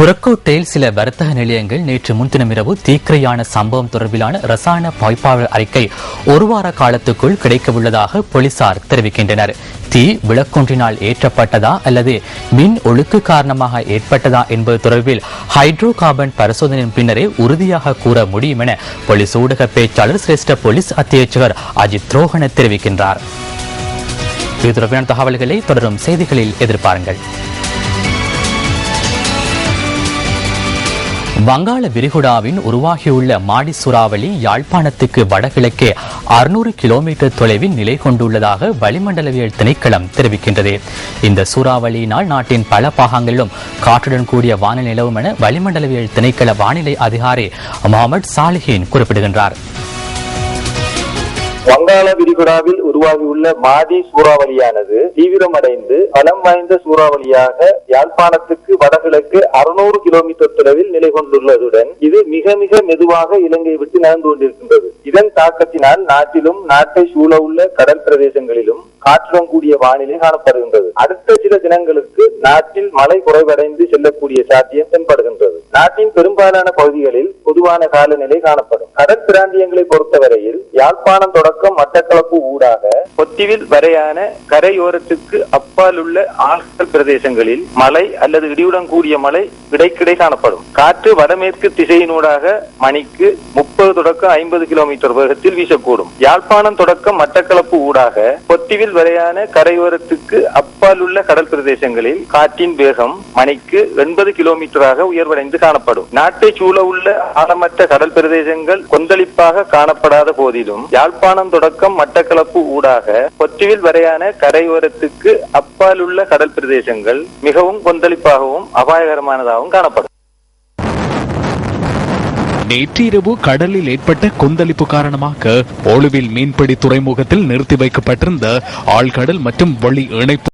புறக்கோட்டையில் சில வர்த்தக நிலையங்கள் நேற்று முன்தினம் இரவு தீக்கிரையான சம்பவம் தொடர்பிலான ரசாயன பாய்ப்பாளர் அறிக்கை ஒரு வார காலத்துக்குள் கிடைக்கவுள்ளதாக போலீசார் தெரிவிக்கின்றனர். தீ விளக்கொன்றினால் ஏற்றப்பட்டதா அல்லது மின் ஒழுக்கு காரணமாக ஏற்பட்டதா என்பது தொடர்பில் ஹைட்ரோ கார்பன் பரிசோதனையின் பின்னரே உறுதியாக கூற முடியும் என போலீஸ் ஊடக பேச்சாளர் சிரேஷ்ட போலீஸ் அத்தியட்சகர் அஜித் ரோஹன தெரிவிக்கின்றார். இது தொடர்பான தகவல்களை தொடரும் செய்திகளில் எதிர்பாருங்கள். வங்காள விரிகுடாவின் உருவாகியுள்ள மாடி சூறாவளி யாழ்ப்பாணத்துக்கு வடகிழக்கே 600 கிலோமீட்டர் தொலைவில் நிலை கொண்டுள்ளதாக வளிமண்டலவியல் திணைக்களம் தெரிவிக்கின்றது. இந்த சூறாவளியினால் நாட்டின் பல பாகங்களிலும் காற்றுடன் கூடிய வானிலை நிலவும் என வளிமண்டலவியல் திணைக்கள வானிலை அதிகாரி முகமது சாலிஹின் குறிப்பிடுகின்றார். வங்காள விரிகுடாவில் உருவாகியுள்ள மாடி சூறாவளியானது தீவிரமடைந்து பலம் வாய்ந்த சூறாவளியாக யாழ்ப்பாணத்துக்கு வடகிழக்கு 600 கிலோமீட்டர் தொலைவில் நிலை கொண்டுள்ளதுடன் இது மிக மிக மெதுவாக இலங்கை விட்டு நகர்ந்து கொண்டிருக்கின்றது. இதன் தாக்கத்தினால் நாட்டிலும் நாட்டை சூழ உள்ள கடல் பிரதேசங்களிலும் காற்றுடன் கூடிய வானிலை காணப்படுகின்றது. அடுத்த சில தினங்களுக்கு நாட்டில் மழை குறைவடைந்து செல்லக்கூடிய சாத்தியம் தென்படுகின்றது. நாட்டின் பெரும்பாலான பகுதிகளில் பொதுவான காலநிலை காணப்படும். கடல் பிராந்தியங்களை பொறுத்தவரையில் யாழ்ப்பாணம் தொடக்கம் மட்டக்களப்பு ஊடாக பொத்திவில் வரையான கரையோரத்துக்கு அப்பால் உள்ள ஆழ்கடல் பிரதேசங்களில் மழை அல்லது இடியுடன் கூடிய மழை இடைக்கிடை காணப்படும். காற்று வடமேற்கு திசையினூடாக மணிக்கு 30 தொடக்கம் 50 கிலோமீட்டர் வேகத்தில் வீசக்கூடும். யாழ்ப்பாணம் தொடக்கம் மட்டக்களப்பு ஊடாக பொத்திவில் வரையான கரையோரத்துக்கு அப்பால் உள்ள கடல் பிரதேசங்களில் காற்றின் வேகம் மணிக்கு 80 கிலோமீட்டராக உயர்வடைந்து காணப்படும். நாட்டை சூழ உள்ள ஆழமற்ற கடல் பிரதேசங்கள் கொந்தளிப்பாக காணப்படாத போதிலும் யாழ்ப்பாணம் தொடக்கம் மட்டக்களப்பு ஊடாக பொத்திவில் வரையான கரையோரத்துக்கு அப்பால் உள்ள கடல் பிரதேசங்கள் மிகவும் கொந்தளிப்பாகவும் அபாயகரமானதாகவும் காணப்படும். நேற்றிரவு கடலில் ஏற்பட்ட கொந்தளிப்பு காரணமாக ஓலுவில் மீன்பிடி துறைமுகத்தில் நிறுத்தி வைக்கப்பட்டிருந்த ஆழ்கடல் மற்றும் வழி இணைப்பு